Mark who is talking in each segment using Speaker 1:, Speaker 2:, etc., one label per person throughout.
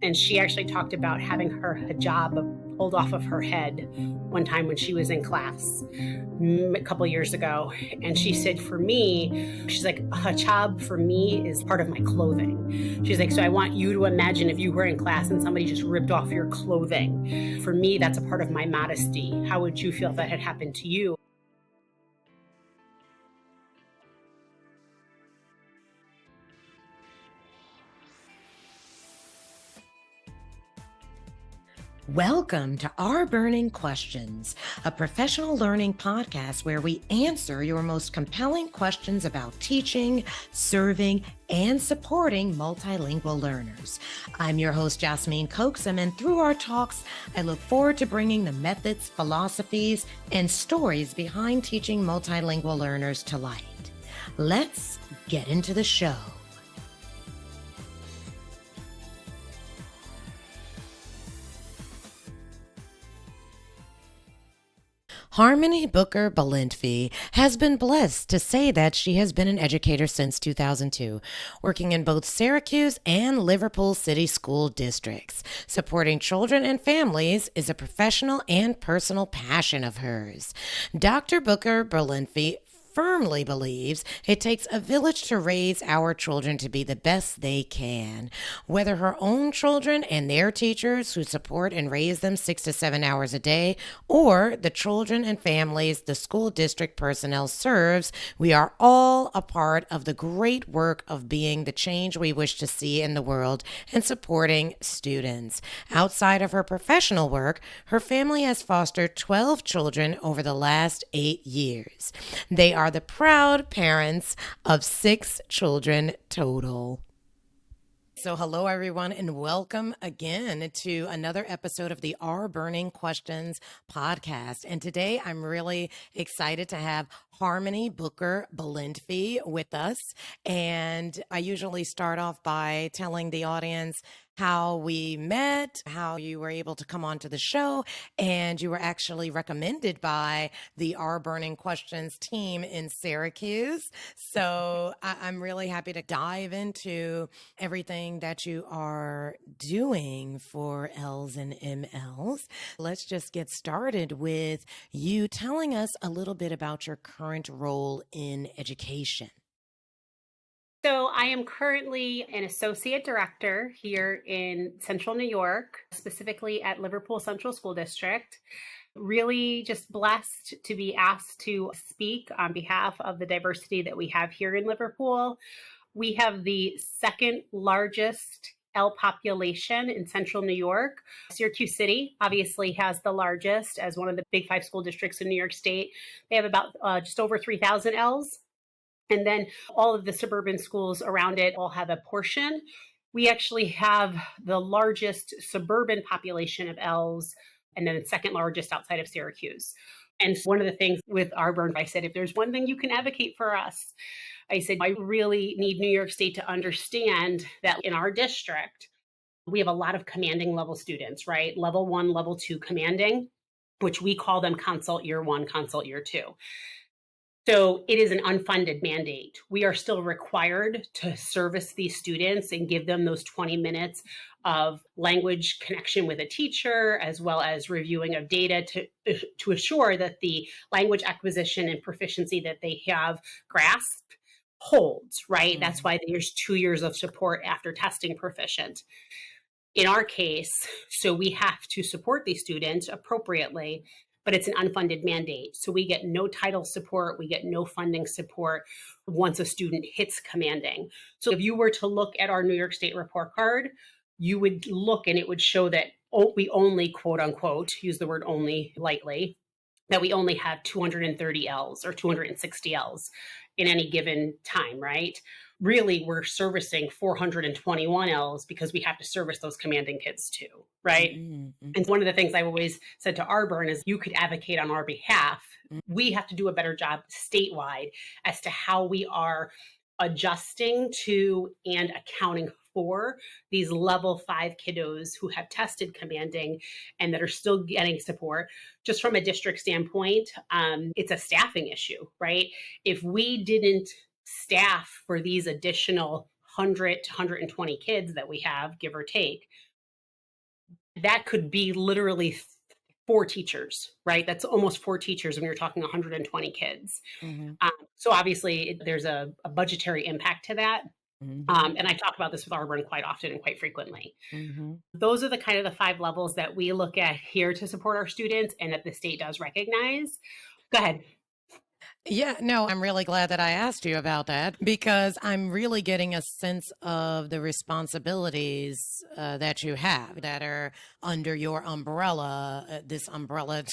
Speaker 1: And she actually talked about having her hijab pulled off of her head one time when she was in class a couple years ago. And she said, for me, she's like, a hijab for me is part of my clothing. She's like, so I want you to imagine if you were in class and somebody just ripped off your clothing. For me, that's a part of my modesty. How would you feel if that had happened to you?
Speaker 2: Welcome to RBERNing Questions, a professional learning podcast where we answer your most compelling questions about teaching, serving, and supporting multilingual learners. I'm your host, Yasmeen Coaxum, and through our talks, I look forward to bringing the methods, philosophies, and stories behind teaching multilingual learners to light. Let's get into the show. Harmony Booker-Balintfy has been blessed to say that she has been an educator since 2002, working in both Syracuse and Liverpool City School Districts. Supporting children and families is a professional and personal passion of hers. Dr. Booker-Balintfy firmly believes it takes a village to raise our children to be the best they can. Whether her own children and their teachers who support and raise them 6 to 7 hours a day, or the children and families the school district personnel serves, we are all a part of the great work of being the change we wish to see in the world and supporting students. Outside of her professional work, her family has fostered 12 children over the last 8 years. They are the proud parents of 6 children total. So hello, everyone, and welcome again to another episode of the RBERNing Questions podcast. And today I'm really excited to have Harmony Booker-Balintfy with us. And I usually start off by telling the audience how we met, how you were able to come onto the show, and you were actually recommended by the RBERNing Questions team in Syracuse. So I'm really happy to dive into everything that you are doing for ELLs and MLs. Let's just get started with you telling us a little bit about your current role in education.
Speaker 1: So I am currently an associate director here in Central New York, specifically at Liverpool Central School District. Really just blessed to be asked to speak on behalf of the diversity that we have here in Liverpool. We have the second largest ELL population in Central New York. Syracuse City obviously has the largest as one of the big 5 school districts in New York State. They have about just over 3,000 ELLs. And then all of the suburban schools around it all have a portion. We actually have the largest suburban population of ELLs, and then the second largest outside of Syracuse. And one of the things with RBERN, I said, if there's one thing you can advocate for us, I said, I really need New York State to understand that in our district, we have a lot of commanding level students, right? Level 1, level 2 commanding, which we call them consult year 1, consult year 2. So it is an unfunded mandate. We are still required to service these students and give them those 20 minutes of language connection with a teacher, as well as reviewing of data to assure that the language acquisition and proficiency that they have grasped holds, right? Mm-hmm. That's why there's 2 years of support after testing proficient. In our case, so we have to support these students appropriately, but it's an unfunded mandate. So we get no title support, we get no funding support once a student hits commanding. So if you were to look at our New York State report card, you would look and it would show that we only, quote unquote, use the word only lightly, that we only have 230 ELLs or 260 ELLs in any given time, right? Really, we're servicing 421 ELLs because we have to service those commanding kids too, right? Mm-hmm. And one of the things I've always said to RBERN is you could advocate on our behalf. Mm-hmm. We have to do a better job statewide as to how we are adjusting to and accounting for these level 5 kiddos who have tested commanding and that are still getting support. Just from a district standpoint, it's a staffing issue, right? If we didn't staff for these additional 100 to 120 kids that we have, give or take, That could be literally four teachers, right? That's almost four teachers when you're talking 120 kids.
Speaker 2: Mm-hmm.
Speaker 1: So obviously, there's a budgetary impact to that.
Speaker 2: Mm-hmm.
Speaker 1: And I talk about this with RBERN quite often and quite frequently.
Speaker 2: Mm-hmm.
Speaker 1: Those are the kind of the five levels that we look at here to support our students and that the state does recognize. Go ahead.
Speaker 2: Yeah, no, I'm really glad that I asked you about that because I'm really getting a sense of the responsibilities that you have that are under your umbrella, this umbrella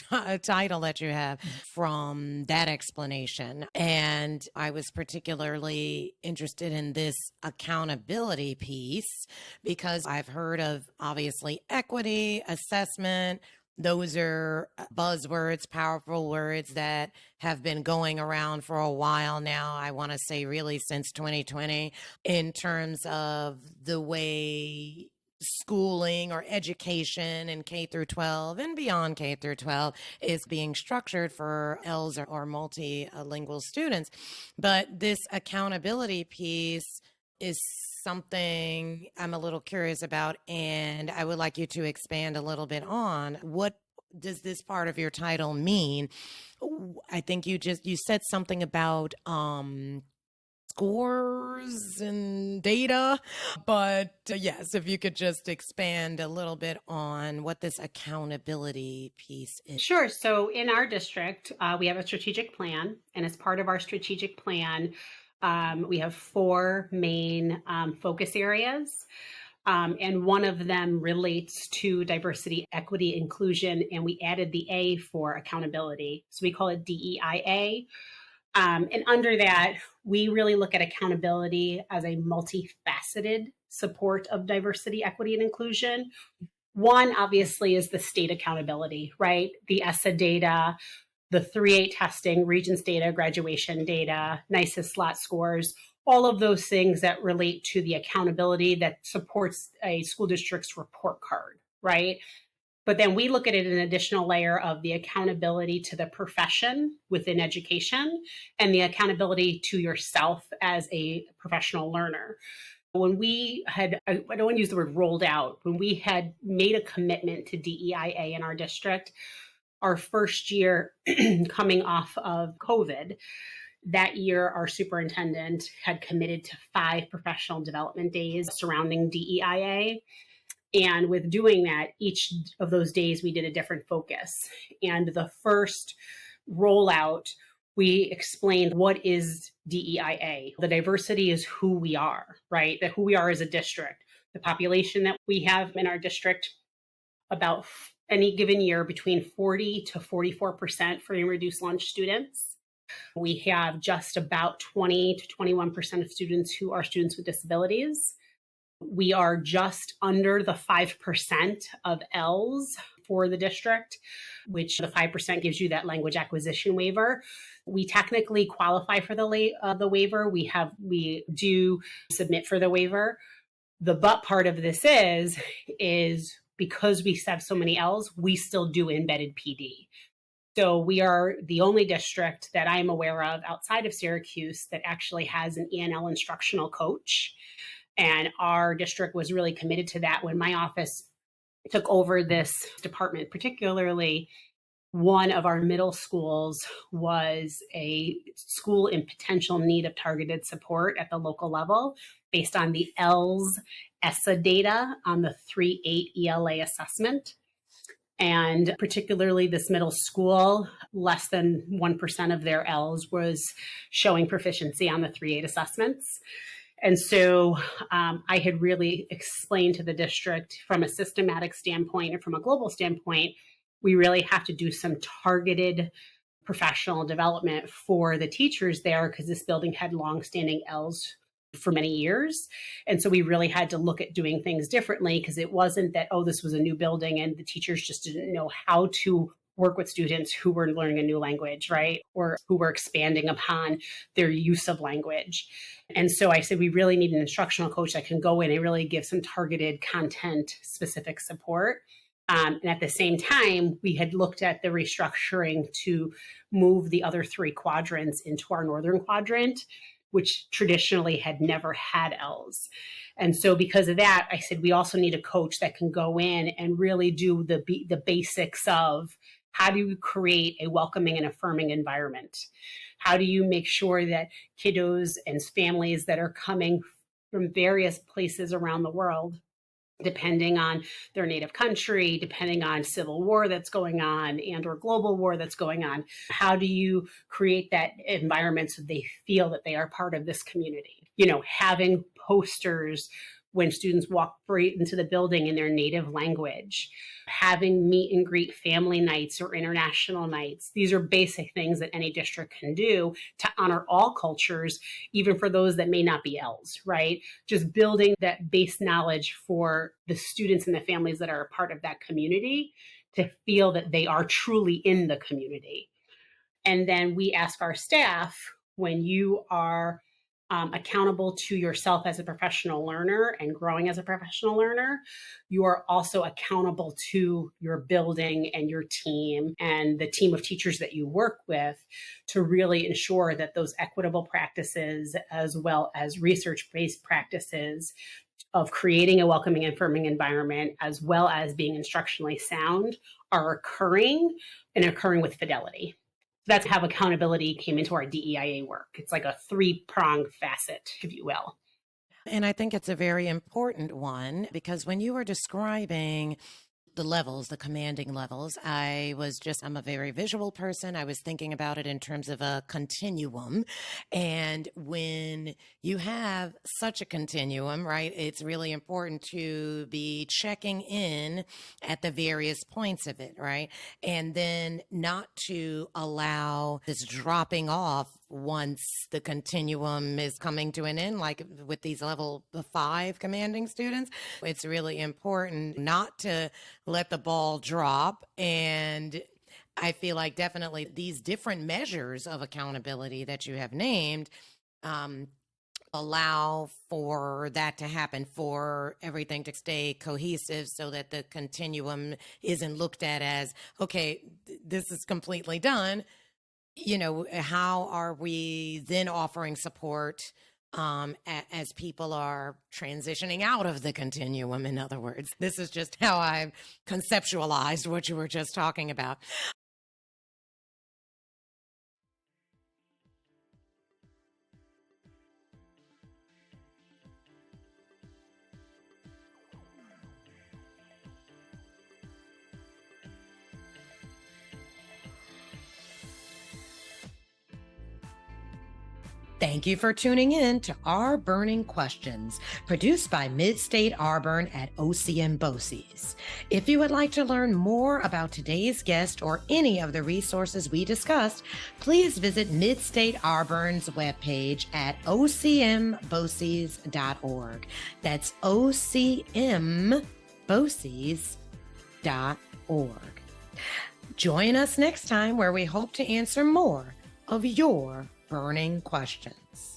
Speaker 2: title that you have from that explanation. And I was particularly interested in this accountability piece because I've heard of obviously equity, assessment. Those are buzzwords, powerful words that have been going around for a while now. I want to say really since 2020 in terms of the way schooling or education in K through 12 and beyond K through 12 is being structured for ELLs or multilingual students. But this accountability piece is something I'm a little curious about, and I would like you to expand a little bit on what does this part of your title mean? I think you said something about scores and data, but yes, if you could just expand a little bit on what this accountability piece is.
Speaker 1: Sure. So in our district, we have a strategic plan, and as part of our strategic plan, we have four main focus areas. And one of them relates to diversity, equity, inclusion, and we added the A for accountability. So we call it DEIA. And under that, we really look at accountability as a multifaceted support of diversity, equity, and inclusion. One, obviously, is the state accountability, right? The ESSA data, the 3.8 testing, Regents data, graduation data, NICES slot scores, all of those things that relate to the accountability that supports a school district's report card, right? But then we look at it an additional layer of the accountability to the profession within education and the accountability to yourself as a professional learner. When we had, I don't want to use the word rolled out, when we had made a commitment to DEIA in our district, our first year coming off of COVID, that year, our superintendent had committed to 5 professional development days surrounding DEIA. And with doing that, each of those days we did a different focus. And the first rollout, we explained what is DEIA. The diversity is who we are, right? That who we are as a district. The population that we have in our district, about any given year, between 40 to 44% free and reduced lunch students. We have just about 20 to 21% of students who are students with disabilities. We are just under the 5% of ELLs for the district, which the 5% gives you that language acquisition waiver. We technically qualify for the waiver. We do submit for the waiver. The but part of this is because we have so many ELLs, we still do embedded PD. So we are the only district that I'm aware of outside of Syracuse that actually has an ENL instructional coach. And our district was really committed to that when my office took over this department. Particularly, one of our middle schools was a school in potential need of targeted support at the local level based on the ELLs ESSA data on the 3.8 ELA assessment. And particularly this middle school, less than 1% of their ELLs was showing proficiency on the 3.8 assessments. And so I had really explained to the district from a systematic standpoint and from a global standpoint, we really have to do some targeted professional development for the teachers there because this building had longstanding ELLs for many years. And so we really had to look at doing things differently because it wasn't that, oh, this was a new building and the teachers just didn't know how to work with students who were learning a new language, right? Or who were expanding upon their use of language. And so I said, we really need an instructional coach that can go in and really give some targeted content specific support. And at the same time, we had looked at the restructuring to move the other 3 quadrants into our northern quadrant, which traditionally had never had ELLs. And so because of that, I said, we also need a coach that can go in and really do the basics of how do you create a welcoming and affirming environment? How do you make sure that kiddos and families that are coming from various places around the world, depending on their native country, depending on civil war that's going on and or global war that's going on, how do you create that environment so they feel that they are part of this community? Having posters when students walk right into the building in their native language, having meet and greet family nights or international nights. These are basic things that any district can do to honor all cultures, even for those that may not be ELLs, right? Just building that base knowledge for the students and the families that are a part of that community to feel that they are truly in the community. And then we ask our staff, when you are accountable to yourself as a professional learner and growing as a professional learner, you are also accountable to your building and your team and the team of teachers that you work with to really ensure that those equitable practices, as well as research-based practices of creating a welcoming and affirming environment, as well as being instructionally sound, are occurring and occurring with fidelity. That's how accountability came into our DEIA work. It's like a three-pronged facet, if you will.
Speaker 2: And I think it's a very important one because when you were describing the levels, the commanding levels, I'm a very visual person. I was thinking about it in terms of a continuum. And when you have such a continuum, right, it's really important to be checking in at the various points of it, right? And then not to allow this dropping off once the continuum is coming to an end, like with these level 5 commanding students. It's really important not to let the ball drop. And I feel like definitely these different measures of accountability that you have named allow for that to happen, for everything to stay cohesive so that the continuum isn't looked at as, okay, this is completely done. How are we then offering support as people are transitioning out of the continuum? In other words, this is just how I've conceptualized what you were just talking about. Thank you for tuning in to RBERNing Questions, produced by Mid-State RBERN at OCM BOCES. If you would like to learn more about today's guest or any of the resources we discussed, please visit Mid-State RBERN's webpage at ocmboces.org. That's ocmboces.org. Join us next time where we hope to answer more of your burning questions.